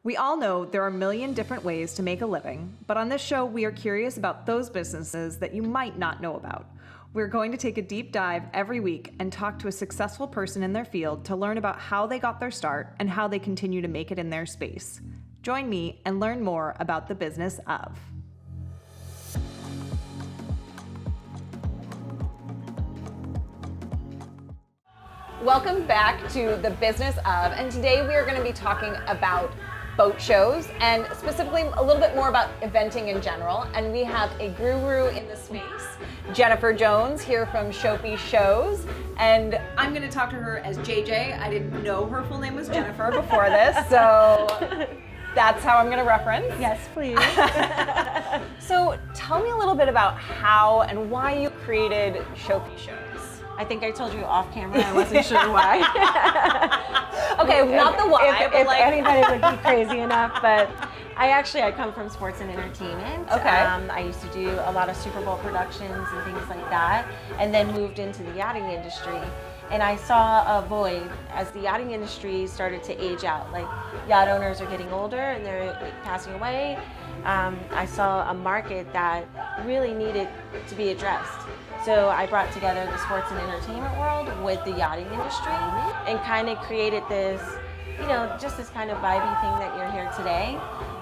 We all know there are a million different ways to make a living, but on this show, we are curious about those businesses that you might not know about. We're going to take a deep dive every week and talk to a successful person in their field to learn about how they got their start and how they continue to make it in their space. Join me and learn more about the business of. Welcome back to the business of, and today we are going to be talking about boat shows and specifically a little bit more about eventing in general. And we have a guru in the space, Jennifer Jones, here from Shopee Shows. And I'm going to talk to her as JJ. I didn't know her full name was Jennifer before this, so that's how I'm going to reference. Yes, please. So tell me a little bit about how and why you created Shopee Shows. I think I told you off camera. I wasn't sure why. Okay, not the why. If anybody would be crazy enough, but I come from sports and entertainment. Okay. I used to do a lot of Super Bowl productions and things like that, and then moved into the yachting industry. And I saw a void as the yachting industry started to age out. Like, yacht owners are getting older and they're passing away. I saw a market that really needed to be addressed. So I brought together the sports and entertainment world with the yachting industry and kind of created this, just this kind of vibey thing that you're here today.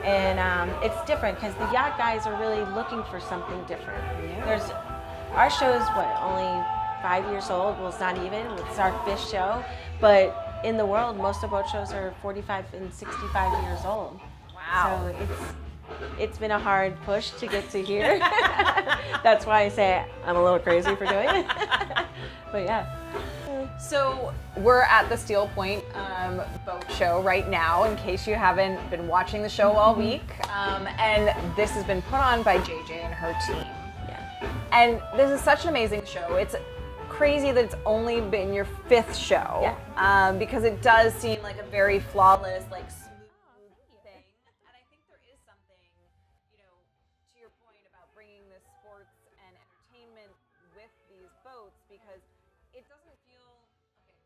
And it's different because the yacht guys are really looking for something different. Yeah. Our show's only 5 years old. Well, it's not even. It's our 5th show. But in the world, most of boat shows are 45 and 65 years old. Wow. So it's been a hard push to get to here. That's why I say I'm a little crazy for doing it. But yeah. So we're at the Steel Point boat show right now, in case you haven't been watching the show all week. And this has been put on by JJ and her team. Yeah. And this is such an amazing show. It's crazy that it's only been your 5th show. Yeah. Because it does seem like a very flawless, smooth thing. And I think there is something, to your point about bringing this sports and entertainment with these boats, because it doesn't feel, okay,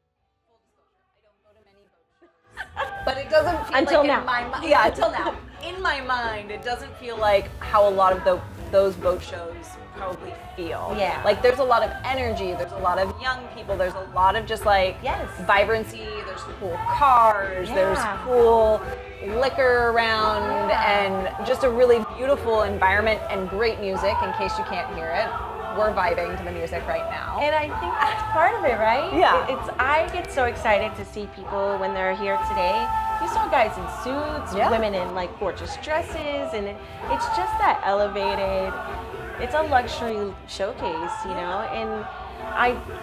full disclosure, I don't go to many boat shows. But it doesn't feel until like now. in my mind, yeah, until now. In my mind, it doesn't feel like how a lot of those boat shows probably feel. Yeah. Like, there's a lot of energy, there's a lot of young people, there's a lot of just Yes. vibrancy, there's cool cars, there's cool liquor around, and just a really beautiful environment and great music. In case you can't hear it, we're vibing to the music right now. And I think that's part of it, right? Yeah. I get so excited to see people when they're here today. You saw guys in suits, women in gorgeous dresses, and it's just that elevated. It's a luxury showcase, and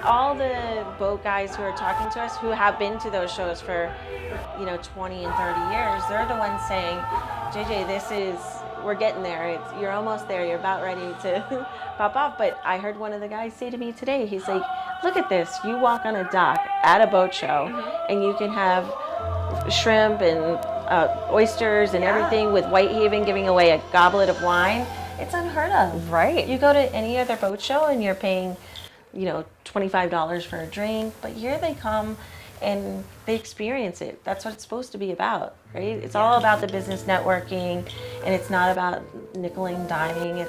all the boat guys who are talking to us who have been to those shows for 20 and 30 years, they're the ones saying, JJ, we're getting there. You're almost there. You're about ready to pop off. But I heard one of the guys say to me today, he's like, look at this. You walk on a dock at a boat show and you can have shrimp and oysters and everything, with Whitehaven giving away a goblet of wine. It's unheard of. Right. You go to any other boat show and you're paying, $25 for a drink, but here they come and they experience it. That's what it's supposed to be about, right? It's all about the business networking, and it's not about nickel and diming.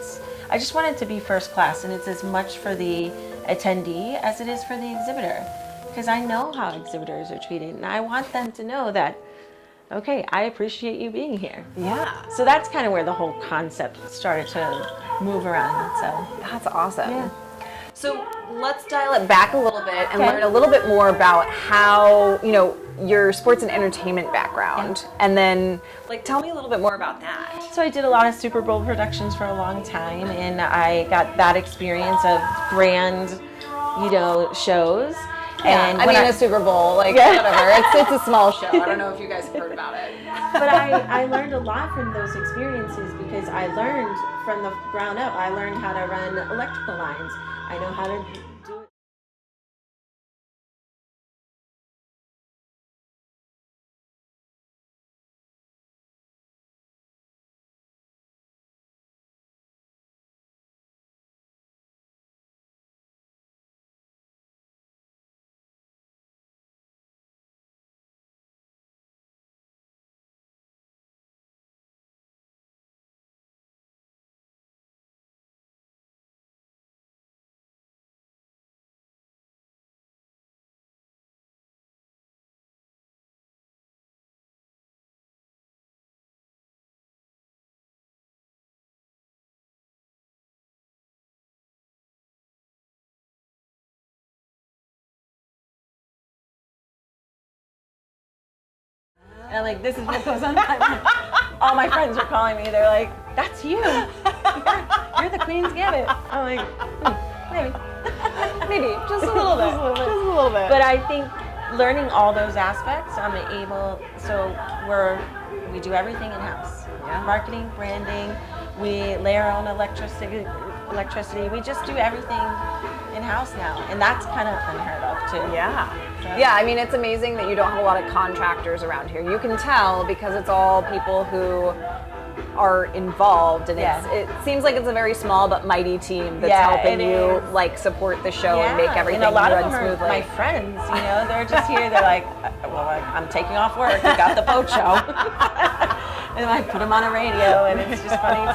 I just want it to be first class, and it's as much for the attendee as it is for the exhibitor, because I know how exhibitors are treated, and I want them to know that, okay, I appreciate you being here. Yeah. So that's kind of where the whole concept started to move around. So That's awesome. Yeah. So let's dial it back a little bit and learn a little bit more about how, your sports and entertainment background. And then, tell me a little bit more about that. So I did a lot of Super Bowl productions for a long time, and I got that experience of grand, shows. And I mean, a Super Bowl, whatever. It's a small show. I don't know if you guys have heard about it. But I learned a lot from those experiences, because I learned from the ground up. I learned how to run electrical lines. I know how to And I'm like, this is what goes on in my mind. All my friends are calling me. They're like, that's you. You're the Queen's Gambit. I'm like, maybe. Maybe, just a little bit. Just a little bit. But I think learning all those aspects, we do everything in-house. Yeah. Marketing, branding, we lay our own electricity. We just do everything in-house now. And that's kind of unheard of too. Yeah. So. Yeah, I mean, it's amazing that you don't have a lot of contractors around here. You can tell because it's all people who are involved, and it seems like it's a very small but mighty team that's helping you like support the show and make everything and a lot run of them smoothly. Are my friends, they're just here. They're like, well, I'm taking off work. We got the boat show, and I put them on a radio, and it's just funny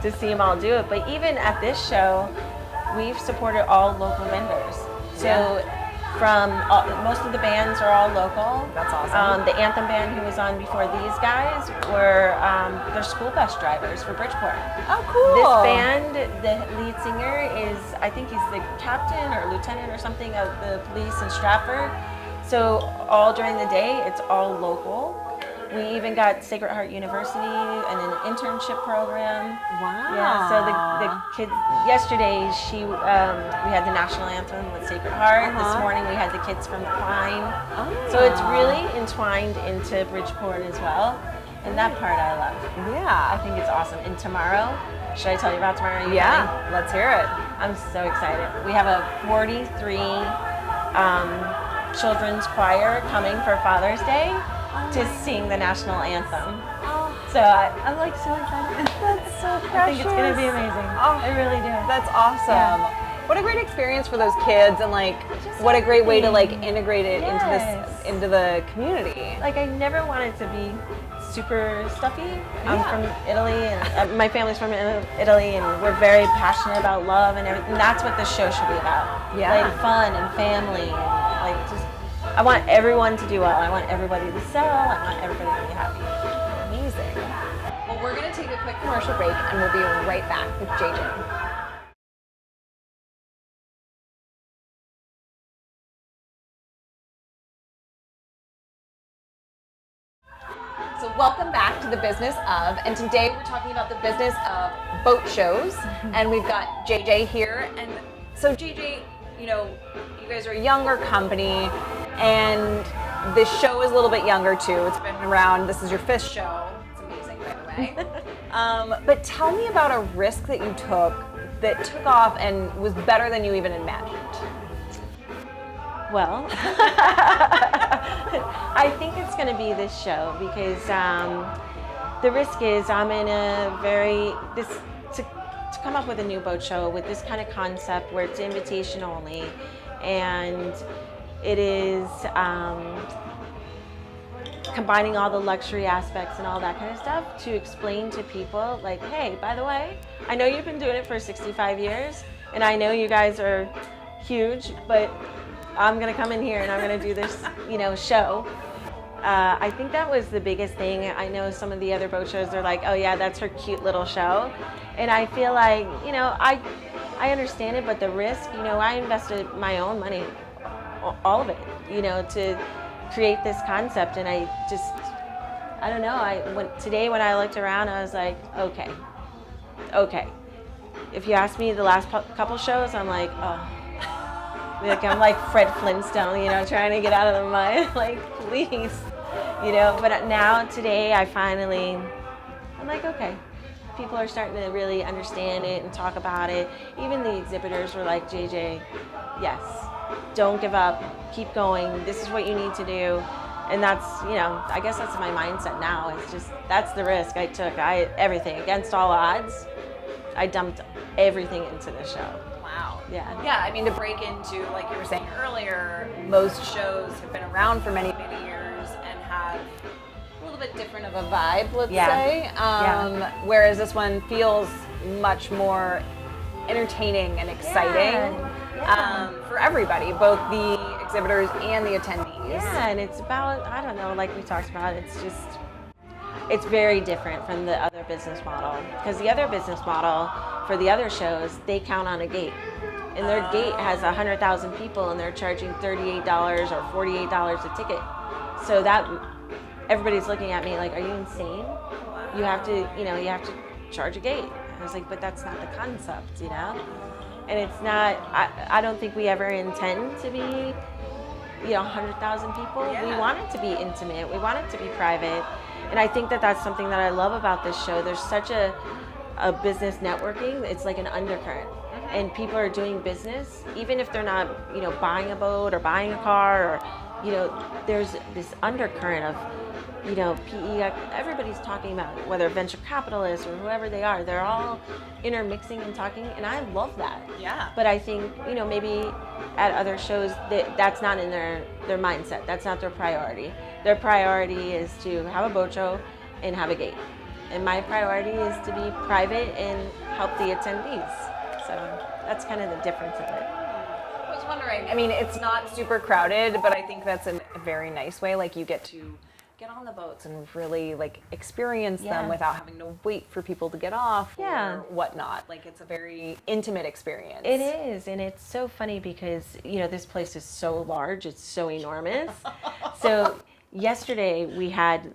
to see them all do it. But even at this show, we've supported all local vendors. So. From most of the bands are all local. That's awesome. The Anthem band who was on before these guys were they're school bus drivers for Bridgeport. Oh, cool. This band, the lead singer is, I think he's the captain or lieutenant or something of the police in Stratford. So all during the day, it's all local. We even got Sacred Heart University and an internship program. Wow. Yeah, so the kids, yesterday we had the national anthem with Sacred Heart. This morning we had the kids from Klein. Oh. So it's really entwined into Bridgeport as well. And that part I love. Yeah. I think it's awesome. And tomorrow, should I tell you about tomorrow? Let's hear it. I'm so excited. We have a 43 children's choir coming for Father's Day to sing the national anthem. So I'm like so excited. That's so precious. I think it's going to be amazing. I really do. That's awesome. Yeah. What a great experience for those kids, and like what a great way to like integrate it into the community. Like I never wanted to be super stuffy. I'm from Italy, and my family's from Italy, and we're very passionate about love and everything. That's what this show should be about. Yeah. Like fun and family, and like just. I want everyone to do well. I want everybody to sell. I want everybody to be happy. Amazing. Well, we're going to take a quick commercial break, and we'll be right back with JJ. So welcome back to the business of, and today we're talking about the business of boat shows, and we've got JJ here. And so JJ, you guys are a younger company, and this show is a little bit younger too. It's been around, this is your 5th show. It's amazing, by the way. But tell me about a risk that you took that took off and was better than you even imagined. Well, I think it's going to be this show because the risk is I'm in to come up with a new boat show with this kind of concept where it's invitation only, and it is combining all the luxury aspects and all that kind of stuff to explain to people like, hey, by the way, I know you've been doing it for 65 years, and I know you guys are huge, but I'm gonna come in here and I'm gonna do this, show. I think that was the biggest thing. I know some of the other boat shows, they're like, oh yeah, that's her cute little show. And I feel like, I understand it, but the risk, I invested my own money, all of it, to create this concept. And I don't know, today when I looked around, I was like, okay. If you ask me the last couple shows, I'm like, oh. Like I'm like Fred Flintstone, trying to get out of the mud, like please, But now today, I'm like, okay. People are starting to really understand it and talk about it. Even the exhibitors were like, JJ, yes, don't give up, keep going. This is what you need to do, and that's, I guess that's my mindset now. It's just that's the risk I took. Everything against all odds. I dumped everything into the show. Wow. Yeah. Yeah, I mean, to break into, like you were saying earlier, most shows have been around for many, many years and have a little bit different of a vibe, let's say. Whereas this one feels much more entertaining and exciting for everybody, both the exhibitors and the attendees. Yeah, and it's about, I don't know, like we talked about, it's very different from the other business model. Because the other business model for the other shows, they count on a gate. And their gate has 100,000 people and they're charging $38 or $48 a ticket. So that everybody's looking at me like, are you insane? You have to, you have to charge a gate. I was like, but that's not the concept, And it's not, I don't think we ever intend to be, 100,000 people. Yeah. We want it to be intimate. We want it to be private. And I think that that's something that I love about this show. There's such a business networking. It's like an undercurrent. And people are doing business, even if they're not, buying a boat or buying a car, or, there's this undercurrent of, PE, everybody's talking about whether venture capitalists or whoever they are, they're all intermixing and talking, and I love that. Yeah. But I think, maybe at other shows, that's not in their mindset. That's not their priority. Their priority is to have a boat show and have a gate. And my priority is to be private and help the attendees. So that's kind of the difference of it. I was wondering, I mean, it's not super crowded, but I think that's a very nice way. Like, you get to get on the boats and really like experience them without having to wait for people to get off or whatnot. Like, it's a very intimate experience. It is, and it's so funny because, this place is so large, it's so enormous. So yesterday we had,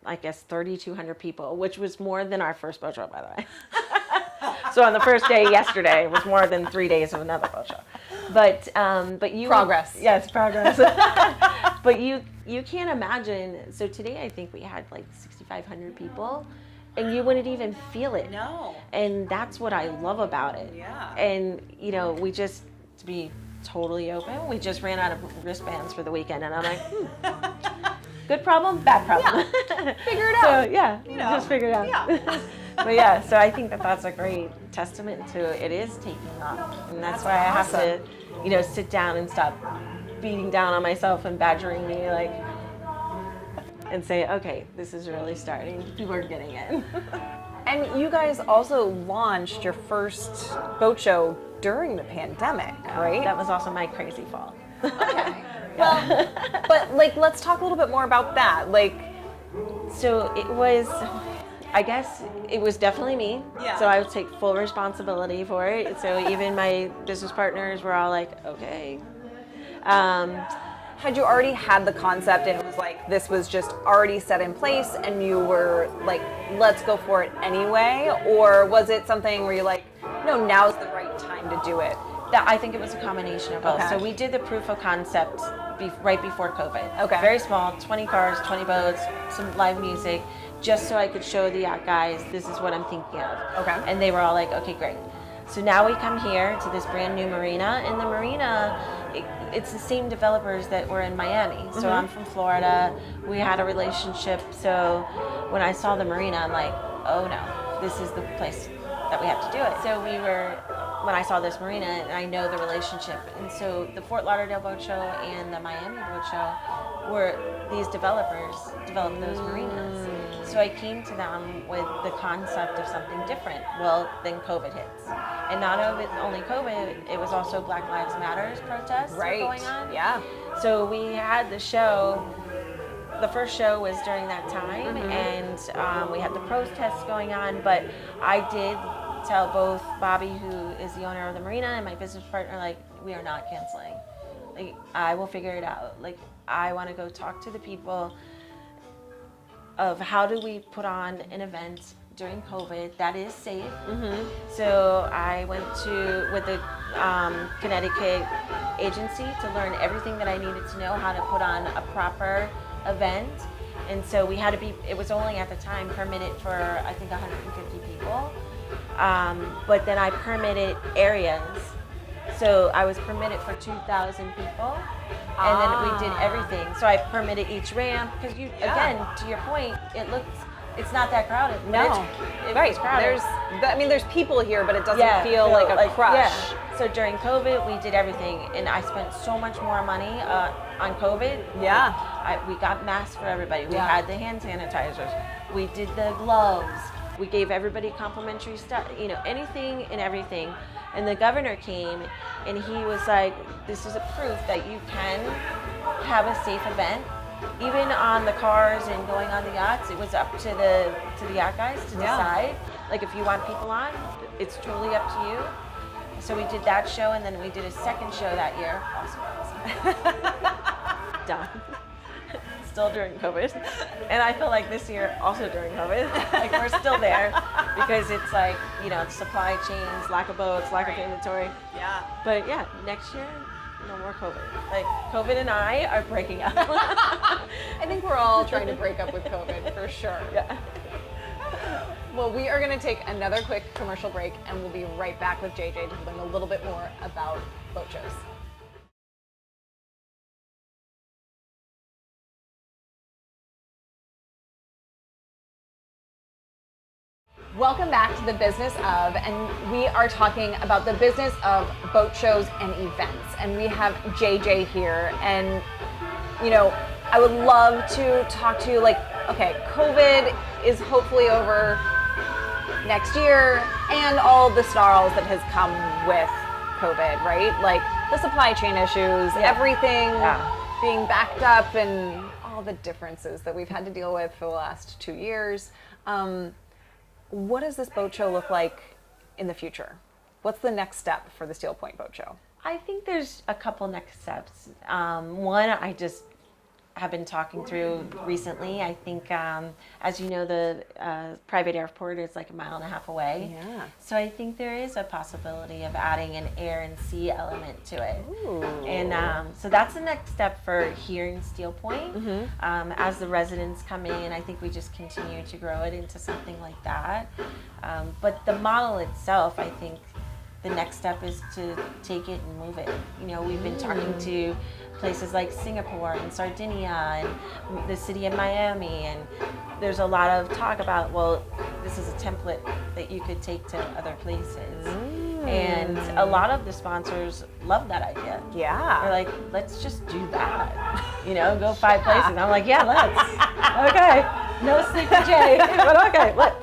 I guess, 3,200 people, which was more than our first boat show, by the way. So on the first day yesterday, it was more than 3 days of another boat show. But you progress. Yes, progress. But you can't imagine. So today I think we had like 6,500 people, and you wouldn't even feel it. No. And that's what I love about it. Yeah. And we just, to be totally open, we just ran out of wristbands for the weekend, and I'm like, good problem, bad problem. Yeah. Figure it out. So just figure it out. Yeah. But so I think that that's a great testament to it is taking off, and that's why I have to, sit down and stop beating down on myself and badgering me, like, and say, okay, this is really starting. People are getting it. And you guys also launched your first boat show during the pandemic, right? That was also my crazy fall. Okay. Well, but like, let's talk a little bit more about that. Like, so it was, I guess it was definitely me. Yeah. So I would take full responsibility for it. So even my business partners were all like, okay. Had you already had the concept and it was like, this was just already set in place and you were like, let's go for it anyway? Or was it something where you're like, no, now's the right time to do it? I think it was a combination of both. Okay. So we did the proof of concept right before COVID. Okay. Very small, 20 cars, 20 boats, some live music, just so I could show the yacht guys, this is what I'm thinking of. Okay. And they were all like, okay, great. So now we come here to this brand new marina, and the marina, it's the same developers that were in Miami. So I'm from Florida. We had a relationship. So when I saw the marina, I'm like, oh no, this is the place that we have to do it. So when I saw this marina, and I know the relationship, and so the Fort Lauderdale Boat Show and the Miami Boat Show were these developers developed those marinas. So I came to them with the concept of something different. Well, then COVID hits. And not only COVID, it was also Black Lives Matter protests going on. Yeah. So we had the show. The first show was during that time, and we had the protests going on, but I did tell both Bobby, who is the owner of the marina, and my business partner, like, we are not canceling. Like, I will figure it out. Like, I want to go talk to the people of how do we put on an event during COVID that is safe. So I went with the Connecticut agency to learn everything that I needed to know how to put on a proper event. And so we had to be, it was only at the time permitted for, I think, 150 people. But then I permitted areas. So I was permitted for 2,000 people. And then we did everything. So I permitted each ramp, because again, to your point, it's not that crowded. No. It's crowded. There's people here, but it doesn't feel like a crush. Yeah. So during COVID, we did everything, and I spent so much more money on COVID. Yeah. We got masks for everybody. We had the hand sanitizers. We did the gloves. We gave everybody complimentary stuff, anything and everything. And the governor came, and he was like, this is a proof that you can have a safe event. Even on the cars and going on the yachts, it was up to the yacht guys to decide. Like, if you want people on, it's totally up to you. So we did that show, and then we did a second show that year. Awesome. Done. still during COVID. And I feel like this year also during COVID, like we're still there because it's like, you know, supply chains, lack of boats, lack of inventory. Yeah. But yeah, next year, no more COVID. Like COVID and I are breaking up. I think we're all trying to break up with COVID for sure. Yeah. Well, we are going to take another quick commercial break and we'll be right back with JJ to learn a little bit more about boat shows. Welcome back to the business of, and we are talking about the business of boat shows and events. And we have JJ here, and you know, I would love to talk to you like, okay, COVID is hopefully over next year, and all the snarls that has come with COVID, right? Like the supply chain issues, everything being backed up, and all the differences that we've had to deal with for the last 2 years. What does this boat show look like in the future? What's the next step for the Steel Point Boat Show? I think there's a couple next steps. One, I just have been talking through recently. I think, as you know, the private airport is like 1.5 miles away. Yeah. So I think there is a possibility of adding an air and sea element to it. Ooh. And so that's the next step for here in Steel Point. As the residents come in, I think we just continue to grow it into something like that. But the model itself, I think the next step is to take it and move it. You know, we've been talking to places like Singapore and Sardinia and the city of Miami, and there's a lot of talk about, well, this is a template that you could take to other places. And a lot of the sponsors love that idea. Yeah. They're like, let's just do that. You know, go 5 places. I'm like, yeah, let's. Okay. No Sleepy J, but okay, let's.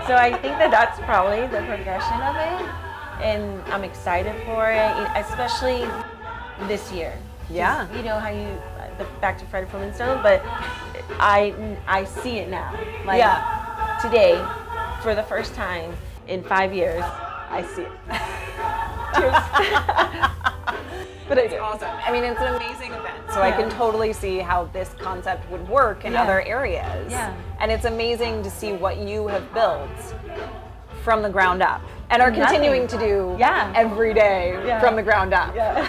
So I think that that's probably the progression of it. And I'm excited for it, especially this year. Yeah. You know how you, back to Fred Flintstone, but I see it now. Like today, for the first time in 5 years, I see it. Cheers. But it's awesome. I mean, it's an amazing event. So I can totally see how this concept would work in other areas. Yeah. And it's amazing to see what you have built from the ground up and are continuing to do every day from the ground up. Yeah.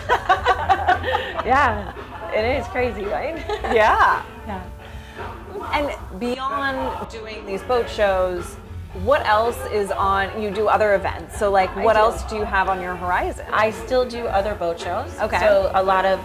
Yeah. It is crazy, right? Yeah. Yeah. And beyond doing these boat shows, what else is on, you do other events, so like what else do you have on your horizon? I still do other boat shows. Okay. So a lot of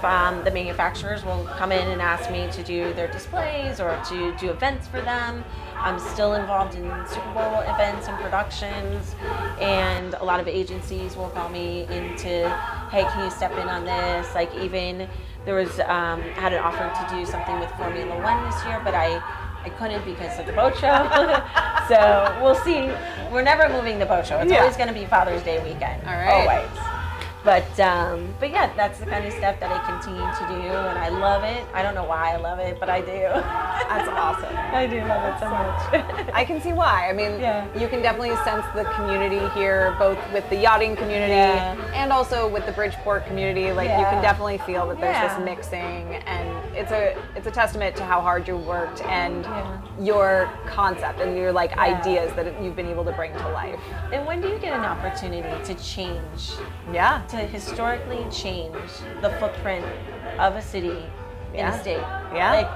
the manufacturers will come in and ask me to do their displays or to do events for them. I'm still involved in Super Bowl events and productions, and a lot of agencies will call me into, hey, can you step in on this? Like even there was, had an offer to do something with Formula One this year, but I couldn't because of the boat show. So we'll see. We're never moving the boat show. It's always going to be Father's Day weekend. All right. Always. But yeah, that's the kind of stuff that I continue to do, and I love it. I don't know why I love it, but I do. That's awesome. I do love it so much. I can see why. I mean, you can definitely sense the community here, both with the yachting community and also with the Bridgeport community. Like you can definitely feel that there's this mixing, and it's a testament to how hard you worked and your concept and your like ideas that you've been able to bring to life. And when do you get an opportunity to change? To historically change the footprint of a city in a state. Like,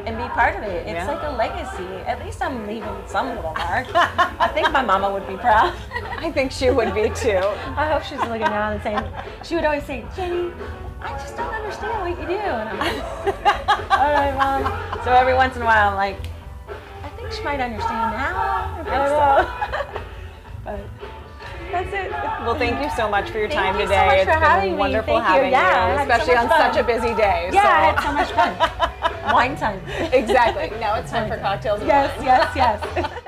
and be part of it. It's like a legacy. At least I'm leaving some little mark. I think my mama would be proud. I think she would be too. I hope she's looking down and saying, she would always say, Jenny, I just don't understand what you do. And I'm like, all right, Mom. So every once in a while I'm like, I think she might understand now. I don't know. But that's it. Well, thank you so much for your time today. So much it's for having been wonderful me. having you, especially on such a busy day. Yeah, I had so much fun. Wine time. Exactly. Now it's time for cocktails and wine. Yes.